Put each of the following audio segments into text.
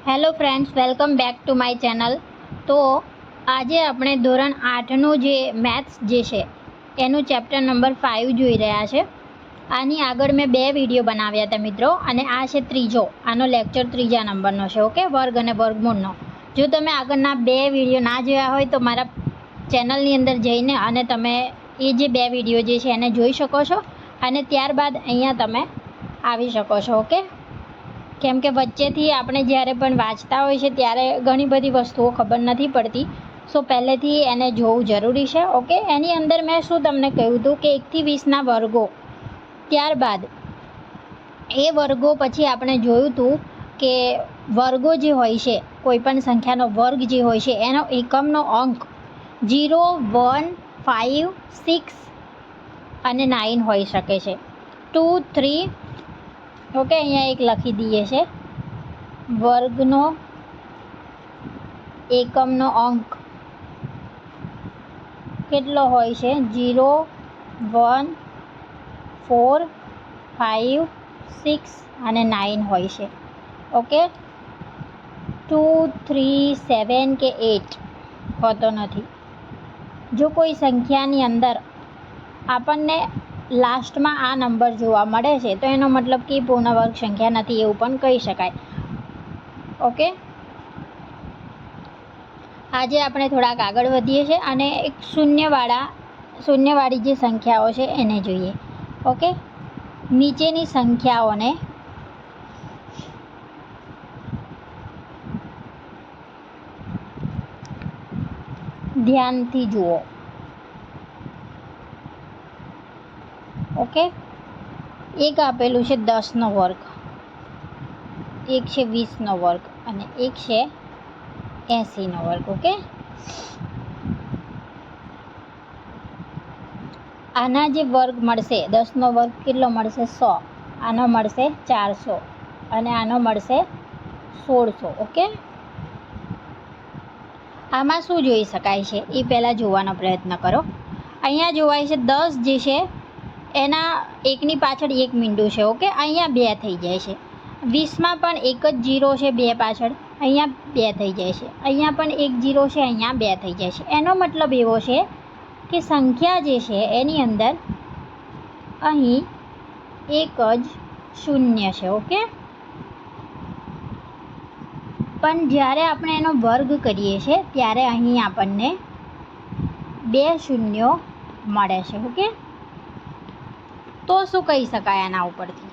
Hello friends, welcome back to my channel. તો આજે આપણે ધોરણ 8નું જે મેથ્સ જે છે એનું ચેપ્ટર નંબર 5 જોઈ રહ્યા છે. આની આગળ મેં 2 વિડીયો બનાવ્યા હતા મિત્રો, અને આ છે ત્રીજો. આનો લેક્ચર 3જા નંબરનો છે. ઓકે, વર્ગ અને વર્ગમૂળનો. જો તમે આગળના 2 વિડીયો ના જોયા હોય તો મારા ચેનલની અંદર જઈને અને તમે એ જે 2 વિડીયો જે છે એને જોઈ શકો છો, અને ત્યારબાદ અહીંયા તમે આવી શકો છો. ઓકે, કેમ કે વચ્ચેથી આપણે જ્યારે પણ વાંચતા હોય છે ત્યારે ઘણી બધી વસ્તુઓ ખબર નથી પડતી. સો પહેલેથી એને જોવું જરૂરી છે. ઓકે, એની અંદર મેં શું તમને કહ્યું હતું કે 1 થી 20ના વર્ગો, ત્યારબાદ એ વર્ગો પછી આપણે જોયું હતું કે વર્ગો જે હોય છે, કોઈપણ સંખ્યાનો વર્ગ જે હોય છે એનો એકમનો અંક 0, 1, 5, 6 અને 9 હોઈ શકે છે. 2, 3. ઓકે, અહીંયા એક લખી દઈએ છે. વર્ગનો એકમનો અંક કેટલો હોય છે? 0, 1, 4, 5, 6 અને 9 હોય છે. ઓકે, 2, 3, 7 કે 8 હોતો નથી. જો કોઈ સંખ્યાની અંદર આપણને લાસ્ટમાં આ નંબર જોવા મળે છે તો એનો મતલબ કે પૂર્ણ વર્ગ સંખ્યા નથી, એવું પણ કહી શકાય. ઓકે, આજે આપણે થોડાક આગળ વધીએ છીએ અને એક શૂન્યવાળી જે સંખ્યાઓ છે એને જોઈએ. ઓકે, નીચેની સંખ્યાઓને ધ્યાનથી જુઓ. ઓકે, એક આપેલું છે 10નો વર્ગ, એક છે 20નો વર્ગ અને એક છે 80નો વર્ગ. ઓકે, આના જે વર્ગ મળશે, 10નો વર્ગ કેટલો મળશે? 100. આનો મળશે 400 અને આનો મળશે 1600. ઓકે, આમાં શું જોઈ શકાય છે એ પહેલાં જોવાનો પ્રયત્ન કરો. અહીંયા જોવાય છે 10 જે છે એના એકની પાછળ એક મીંડું છે. ઓકે, અહીંયા 2 થઈ જાય છે. 20માં પણ એક જ 0 છે 2 પાછળ, અહીંયા 2 થઈ જાય છે. અહીંયા પણ એક 0 છે, અહીંયા 2 થઈ જાય છે. એનો મતલબ એવો છે કે સંખ્યા જે છે એની અંદર અહીં એક જ શૂન્ય છે. ઓકે, પણ જ્યારે આપણે એનો વર્ગ કરીએ છીએ ત્યારે અહીં આપણને 2 શૂન્યો મળે છે. ઓકે, તો શું કહી શકાય આના ઉપરથી?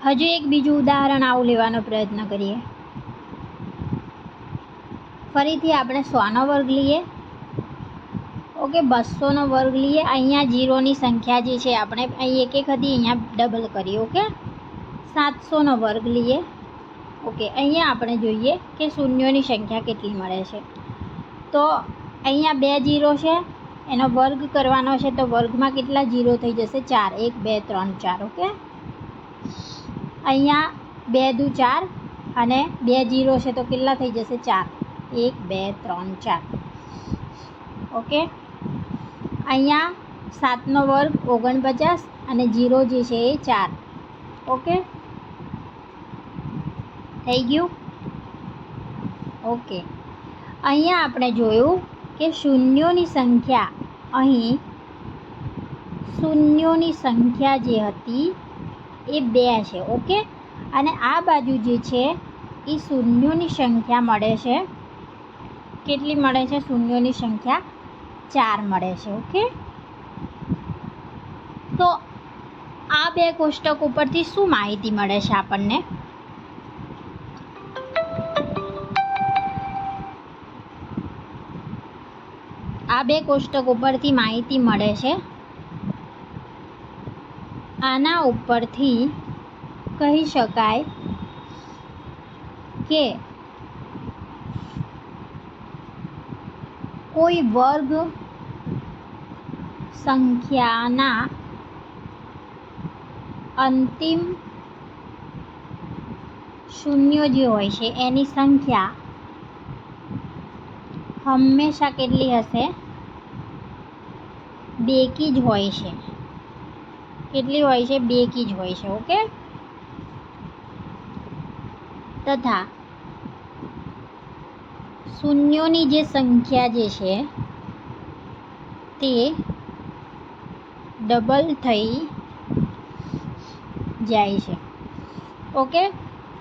હજુ એક બીજું ઉદાહરણ આવું લેવાનો પ્રયત્ન કરીએ. ફરીથી આપણે 100નો વર્ગ લઈએ. ઓકે, 200નો વર્ગ લઈએ. અહીંયા 0ની સંખ્યા જે છે આપણે અહીં એક હતી, અહીંયા ડબલ કરીએ. ઓકે, 700નો વર્ગ લઈએ. ઓકે, અહીંયા આપણે જોઈએ કે શૂન્યોની સંખ્યા કેટલી મળે છે. તો અહીંયા 2 0 છે, એનો વર્ગ કરવાનો છે તો વર્ગમાં કેટલા 0 થઈ જશે? 4. 1, 2, 3, 4. ઓકે, અહીંયા 2 દુ 4 અને 2 0 છે તો કેટલા થઈ જશે? 4. 1, 2, 3, 4. ઓકે, અહીંયા 7નો વર્ગ 49 અને 0 જે છે એ 4. ઓકે, થઈ ગયું. ઓકે, અહીંયા આપણે જોયું કે શૂન્યોની સંખ્યા, અહીં શૂન્યોની સંખ્યા જે હતી એ 2 છે. ઓકે, અને આ બાજુ જે છે એ શૂન્યોની સંખ્યા મળે છે. કેટલી મળે છે? શૂન્યોની સંખ્યા 4 મળે છે. ઓકે, તો આ 2 કોષ્ટક ઉપરથી શું માહિતી મળે છે આપણને? આ 2 કોષ્ટક ઉપરથી માહિતી મળે છે. આના ઉપરથી કહી શકાય કે કોઈ વર્ગ સંખ્યાના અંતિમ શૂન્યો જે હોય છે એની સંખ્યા હંમેશા કેટલી હશે? બેકી જ હોય છે. કેટલી હોય છે? બેકી જ હોય છે. ઓકે, તથા શૂન્યોની જે સંખ્યા જે છે તે ડબલ થઈ જાય છે. ઓકે,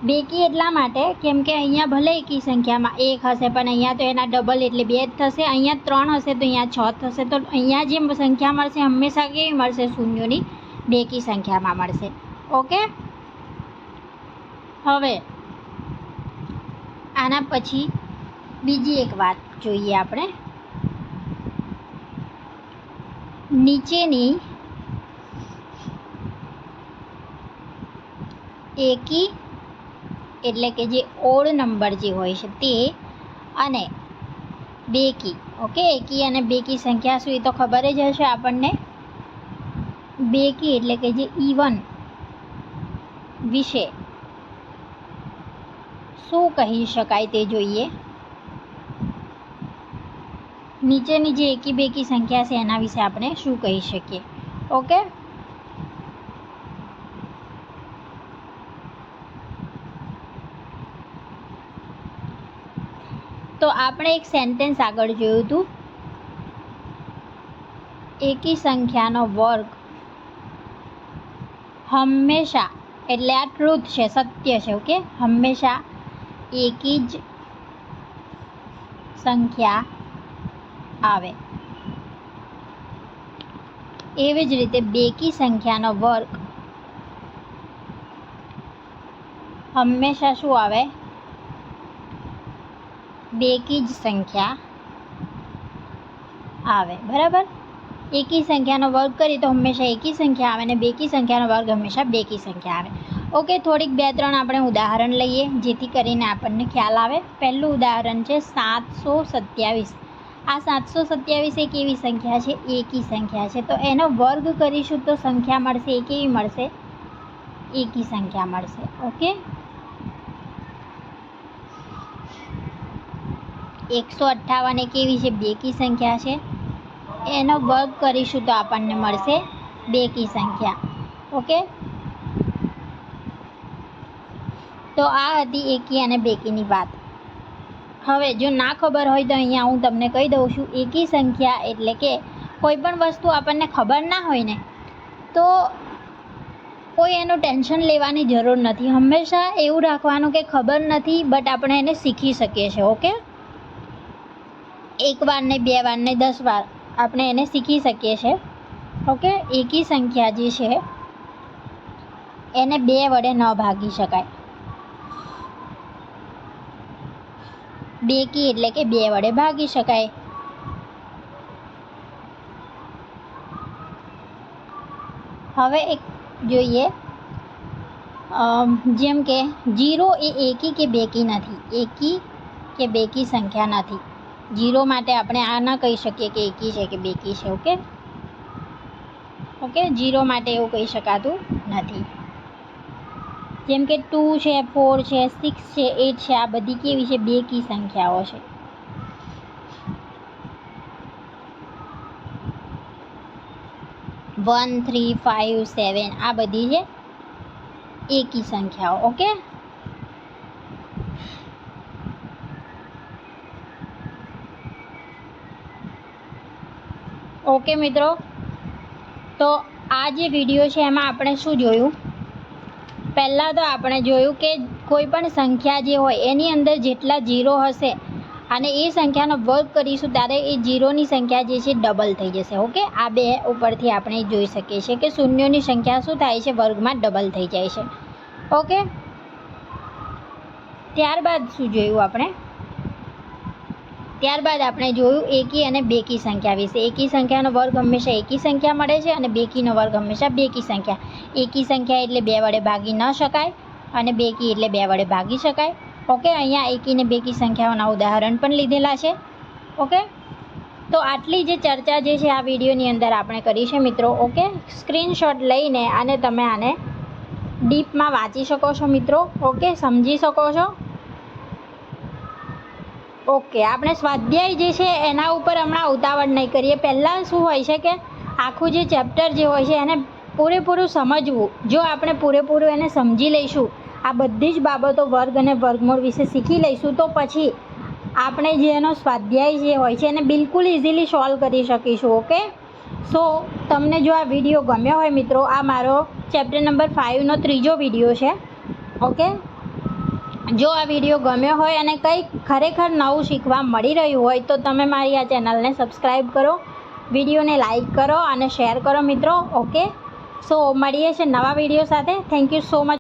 બેકી એટલા માટે કેમ કે અહીંયા ભલે એકી સંખ્યામાં 1 હશે પણ અહીંયા તો એના ડબલ એટલે 2 જ થશે. અહીંયા 3 હશે તો અહીંયા 6 થશે. તો અહીંયા જે સંખ્યા મળશે હંમેશા કેવી મળશે? શૂન્યોની બેકી સંખ્યામાં મળશે. ઓકે, હવે આના પછી બીજી એક વાત જોઈએ આપણે. નીચેની એકી એટલે કે જે ઓડ નંબર જે હોય છે તે અને બેકી. ઓકે, એકી અને બેકી સંખ્યા શું એ તો ખબર જ હશે આપણને. બેકી એટલે કે જે ઇવન વિશે શું કહી શકાય તે જોઈએ. નીચેની જે એકી બેકી સંખ્યા છે એના વિશે આપણે શું કહી શકીએ. ઓકે, તો આપણે એક સેન્ટેન્સ આગળ જોયું હતું, એકી સંખ્યાનો વર્ગ હંમેશા, એટલે આ ટ્રુથ છે, સત્ય છે. ઓકે, હંમેશા એકી જ સંખ્યા આવે. એવી જ રીતે બેકી સંખ્યાનો વર્ગ હંમેશા શું આવે? બેકી જ સંખ્યા આવે. બરાબર, એકી સંખ્યાનો વર્ગ કરીએ તો હંમેશા એકી સંખ્યા આવે અને બેકી સંખ્યાનો વર્ગ હંમેશા બેકી સંખ્યા આવે. ઓકે, થોડીક 2-3 આપણે ઉદાહરણ લઈએ જેથી કરીને આપણને ખ્યાલ આવે. પહેલું ઉદાહરણ છે 727. આ 727 એક એવી સંખ્યા છે, એકી સંખ્યા છે. તો એનો વર્ગ કરીશું તો સંખ્યા મળશે એ કેવી મળશે? એકી સંખ્યા મળશે. ઓકે, 158 એક એવી છે, બેકી સંખ્યા છે. એનો વર્ગ કરીશું તો આપણને મળશે બેકી સંખ્યા. ઓકે, તો આ હતી એકી અને બેકીની વાત. હવે જો ના ખબર હોય તો અહીંયા હું તમને કહી દઉં છું. એકી સંખ્યા એટલે કે કોઈ પણ વસ્તુ આપણને ખબર ના હોય ને તો કોઈ એનું ટેન્શન લેવાની જરૂર નથી. હંમેશા એવું રાખવાનું કે ખબર નથી બટ આપણે એને શીખી શકીએ છીએ. ઓકે, 1 વાર ને 2 વાર ને 10 વાર આપણે એને શીખી શકીએ છીએ. ઓકે, એકી સંખ્યા જે છે એને 2 વડે ન ભાગી શકાય. બેકી એટલે કે 2 વડે ભાગી શકાય. હવે એક જોઈએ, જેમ કે 0 એ એકી કે બેકી નથી. એકી કે બેકી સંખ્યા નથી. 0 માટે આપણે આ ન કહી શકીએ કે એકી છે કે બેકી છે. ઓકે, ઓકે, 0 માટે એવું કહી શકાતું નથી. જેમ કે 2 છે, 4 છે, 6 છે, 8 છે, આ બધી કેવી છે? બેકી સંખ્યાઓ છે. વન 3 5 7 આ બધી છે એકી સંખ્યાઓ. ઓકે, ઓકે મિત્રો, તો આ જે વિડીયો છે એમાં આપણે શું જોયું? પહેલાં તો આપણે જોયું કે કોઈ પણ સંખ્યા જે હોય એની અંદર જેટલા 0 હશે અને એ સંખ્યાનો વર્ગ કરીશું ત્યારે એ 0ની સંખ્યા જે છે ડબલ થઈ જશે. ઓકે, આ બે ઉપરથી આપણે જોઈ શકીએ છીએ કે શૂન્યોની સંખ્યા શું થાય છે? વર્ગમાં ડબલ થઈ જાય છે. ઓકે, ત્યારબાદ શું જોયું આપણે? ત્યારબાદ આપણે જોયું એકી અને બેકી સંખ્યા વિશે. એકી સંખ્યાનો વર્ગ હંમેશા એકી સંખ્યા મળે છે અને બેકીનો વર્ગ હંમેશા બેકી સંખ્યા. એકી સંખ્યા એટલે 2 વડે ભાગી ન શકાય અને બેકી એટલે 2 વડે ભાગી શકાય. ઓકે, અહીંયા એકી અને બેકી સંખ્યાઓના ઉદાહરણ પણ લીધેલા છે. ઓકે, તો આટલી જે ચર્ચા જે છે આ વિડીયોની અંદર આપણે કરી છે મિત્રો. ઓકે, સ્ક્રીનશોટ લઈને અને તમે આને ડીપમાં વાંચી શકો છો મિત્રો. ઓકે, સમજી શકો છો. ઓકે, આપણે સ્વાધ્યાય જે છે એના ઉપર હમણાં ઉતાવળ નહીં કરીએ. પહેલાં શું હોય છે કે આખું જે ચેપ્ટર જે હોય છે એને પૂરેપૂરું સમજવું. જો આપણે પૂરેપૂરું એને સમજી લઈશું આ બધી જ બાબતો વર્ગ અને વર્ગમૂળ વિશે શીખી લઈશું તો પછી આપણે જે એનો સ્વાધ્યાય જે હોય છે એને બિલકુલ ઇઝીલી સોલ્વ કરી શકીશું. ઓકે, સો તમને જો આ વિડીયો ગમ્યો હોય મિત્રો, આ મારો ચેપ્ટર નંબર 5નો ત્રીજો વિડીયો છે. ઓકે, જો આ વિડીયો ગમ્યો હોય અને કંઈક ખરેખર નવું શીખવા મળી રહ્યું હોય તો તમે મારી આ ચેનલને સબસ્ક્રાઈબ કરો, વિડીયોને લાઈક કરો અને શેર કરો મિત્રો. ઓકે, સો મળીએ છીએ નવા વિડીયો સાથે. Thank you so much.